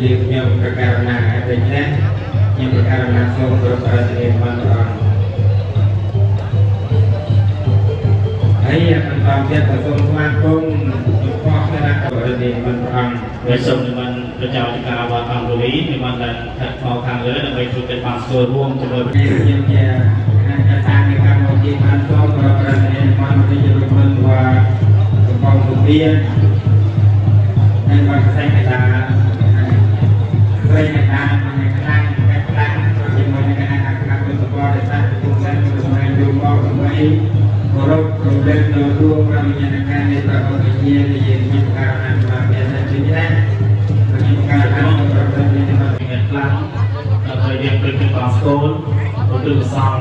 យើងប្រការណាដូចនេះខ្ញុំប្រការណាសូមគោរពប្រតិបត្តិបានព្រះអង្គហើយបន្តទៀតក៏សូមស្វាគមន៍ចំពោះគណៈប្រតិបត្តិបានព្រះអង្គហើយសូមនិមន្តព្រះចៅចការវត្តអង្គរីនិមន្តតែថាមកខាងលើដើម្បីជួយកិច្ចបានស្គាល់រួមជាមួយខ្ញុំជាអាចារ្យនៃកម្មវិធីបានសូមគោរពប្រតិបត្តិបានវិជ្ជាជំនាញថាកំពុងពពានហើយបានផ្សេងតាពេលអ្នកបានខ្លាំងជាមួយនឹងគណៈកម្មការវិទ្យាសាស្ត្រទូទៅសម្រាប់យកមកដើម្បីគោរពរំលឹកនៅរួមប្រវិញ្ញាណការនៃព្រះអង្គវិញ្ញាណដែលយើងមានការអនុវត្តមានតែជានេះខ្ញុំការអនុវត្តប្រតិបត្តិនេះមានខ្លាំងដើម្បីយើងព្រឹកទៅបងស្គលទៅទិសង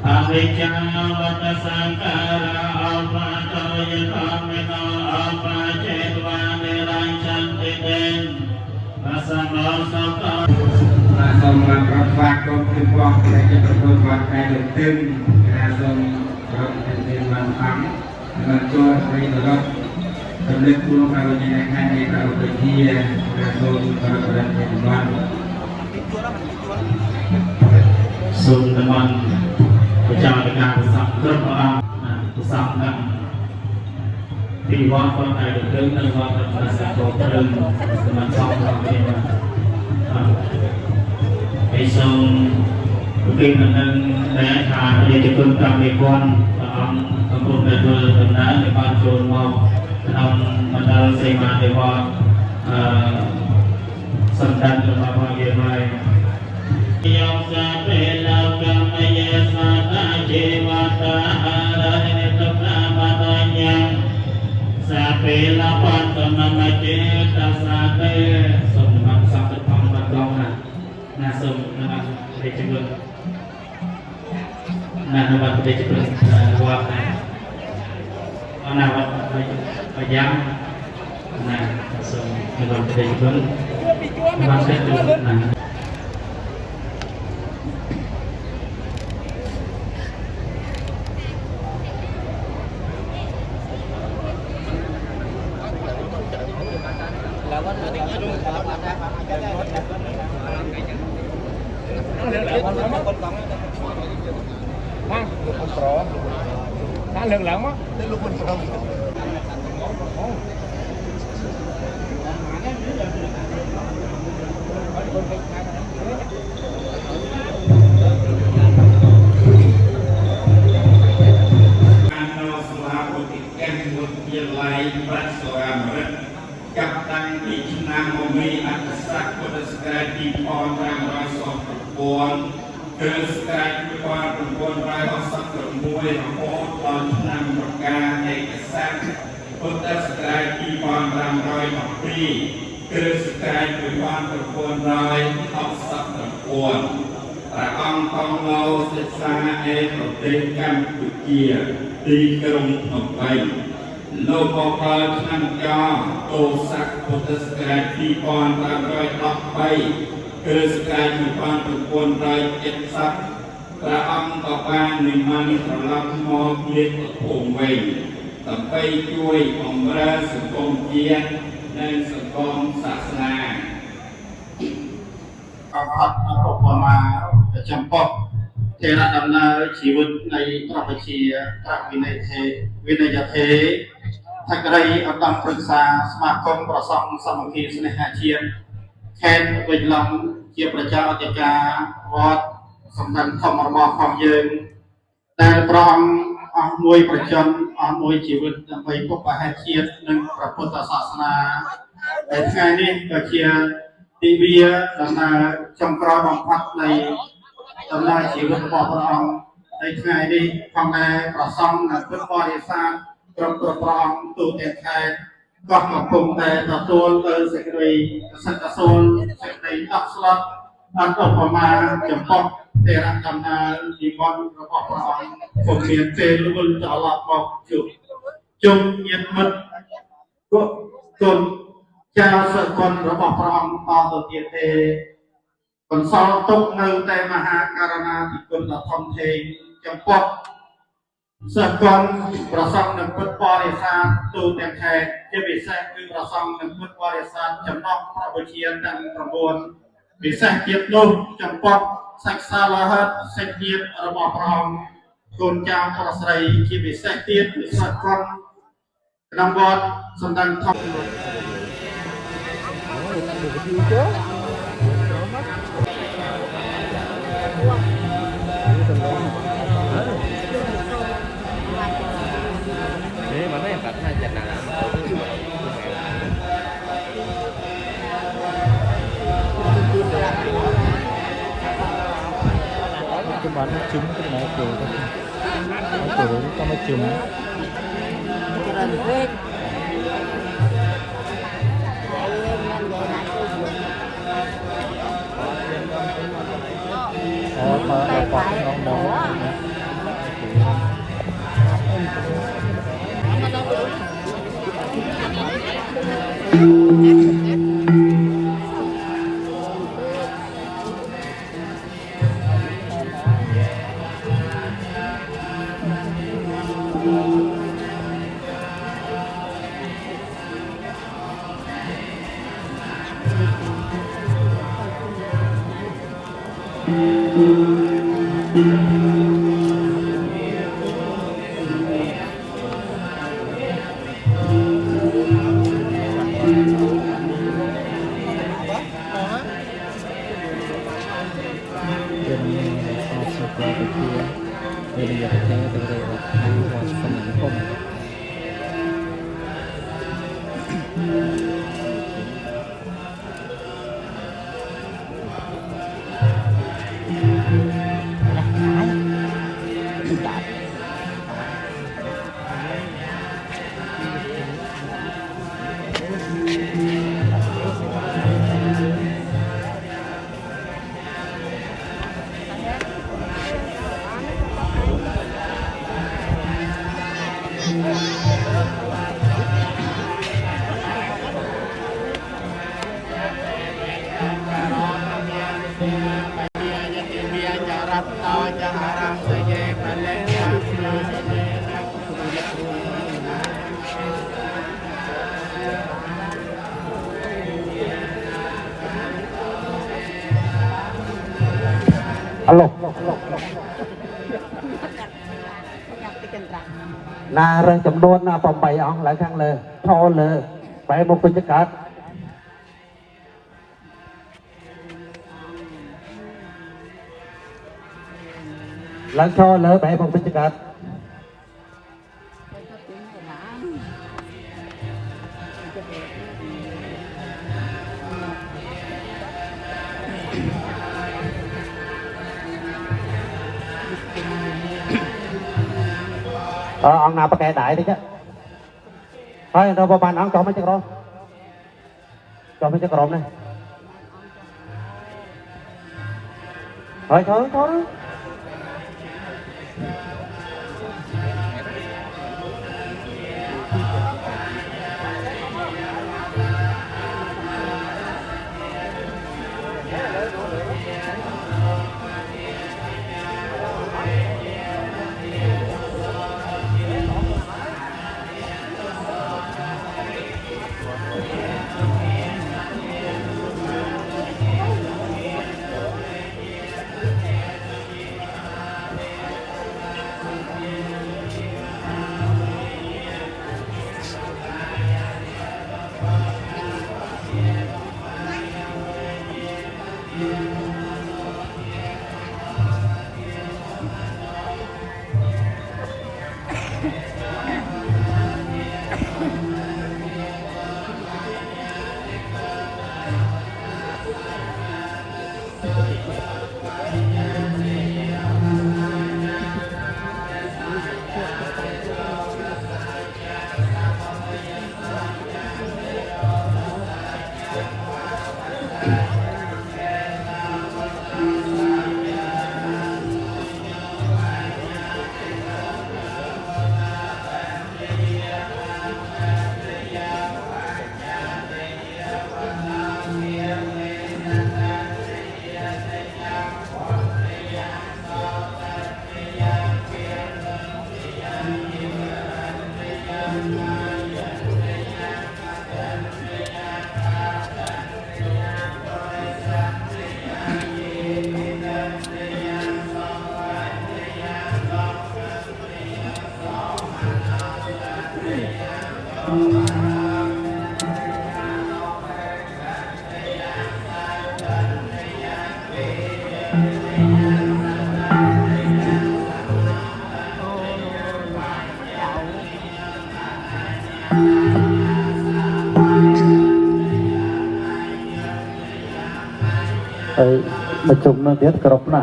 អរិយាវតសង្ការៈអបតយធម្មនោអបចេតវានិរញ្ចន្តិទេសម្រាប់សូមសូមបានប្រកាសគុំពីបងដែលជាប្រពន្ធវត្តតែលើទឹងការសូមប្រកបទៅបានអង្គនិងចូលរីរត់ទំនិញគួរប្រវិញ្ញាណខាងនៃប្រវិធាការសូមប្រកបទៅបានសូមតំនប្រចាំការប្រសពគ្រប់ព្រះអង្គប្រសពនឹងទីវត្តគាត់តែលើទឹងនិងវត្តប្រសាទគោព្រឹងសម្រាប់សំរបស់គ្នាហើយសូមពីនឹងដែលថាប្រជាជនតាមនេះគាត់ព្រះអង្គកំពុងតែធ្វើដំណើរឲ្យបានចូលមកក្នុងមណ្ឌលសេវាទេវត្តសម្ដេចរបស់យើងហើយយោសាពេលកម្មយេសតាជីវតាអរហិតប្រាមតញ្ញសាពេលបតនមចេតសាទេសូមនំសព្ទផងបាត់ដងណាសូមនំព្រះជន្មណានវត្តព្រះជន្មវត្តអនាវត្តប្រយ៉ាងណាសូមនំព្រះជន្មបានសេចក្ដីណាTháng lương lắm á, tới lúc mình không. Cặp tăng thì nam mô mi ác sắc của đất skai đi on ram roi sọt buồn từ skai đi qua từ buồn roi họ sắc từ môi họ có on nam bậc ca này sắc của đất skai đi on ram roi họ phi từ skai đi qua từ buồn roi họ sắc từ buồn và ông con lâu sẽ xa em ở bên cam của kia đi công ở đâyលោកបបលឆ្នាំចតោស័កពុទ្ធសករាជ2513គឺសករាជ1970ព្រះអង្គក៏បាននិមន្តត្រឡប់មកមាតុភូមិវិញដើម្បីជួយបម្រើសង្គមជាតិនិងសង្គមសាសនាអបអរឧបមាចំពោះទេរដំណើរជីវិតនៃព្រះវិជាព្រះវិន័យទេថក្រីឧត្តមប្រឹក្សាសមាគមប្រសង់សាមគ្គីស្នេហាជាតិខេត្តវិលំជាប្រជាអធិការវត្តសម្ដេចធម្មរបស់ផងយើងដែលព្រះអង្គអស់មួយប្រជញ្ញអស់មួយជីវិតដើម្បីពុទ្ធហេតុជាតិនិងព្រះពុទ្ធសាសនាហើយថ្ងៃនេះក៏ជាទិវាដំណើរចុងក្រោយបំផុតនៃដំណើរជីវិតរបស់ព្រះអង្គហើយថ្ងៃនេះផងដែរប្រសង់និងពុទ្ធបរិស័ទគ្រប់ព្រះអង្គទូទាំងខេត្តក៏កំពុងតែទទួលទៅសេចក្តីសិទ្ធិសូនសេចក្តីអបស្លុតអន្តរប្រមាចំពោះទេរដំណើរជីវិតរបស់ព្រះអង្គពុំមានពេលវិលត្រឡប់មកជុំញាតិមិត្តគុណចៅសកលរបស់ព្រះអង្គតទៅទៀតទេបន្សល់ទុកនៅតែមហាករណាធិគុណដ៏ធំធេងចំពោះ สกลประสงค์หนึ่งพุทธบริษัทตูเต็มแทนที่พิเศษคือประสงค์หนึ่งพุทธบริษัทจำนองพระบุเชียนดังประมวลพิเศษเกียรตินุ่มจำปอกศักดิ์สารหัสเสกียรติระบอบพระองค์คุณเจ้าประสริที่พิเศษเกียรติสกลนำบทสำดังทอง Ini mana yang karena jangan cái bán trứng cái này kiểu có mấy trứng có ngon ngon Alo. Na rừng chấm đôn na phòng bày ông lại khang lờ, thò lờ, phải một cái cát. Lại thò lờ phải một cái cát. Ông nào pakai đại đi chứ. Thôi đâu bàn ông cho mấy chiếc rôm. Cho mấy chiếc rôm này. Thôi. mà chung nó biết cọp nè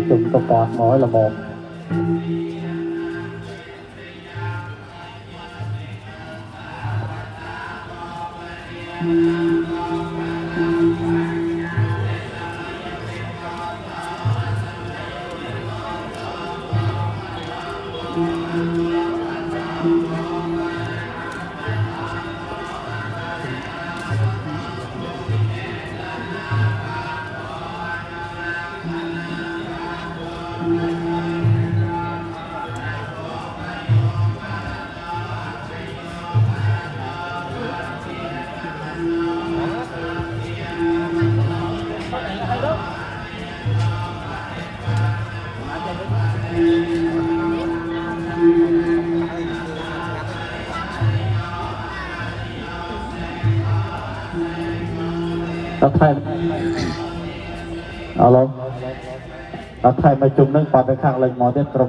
chung to còn nói là một đặt thay alo đặt thay mà chung nâng vào cái khang lên mò tiếp rồi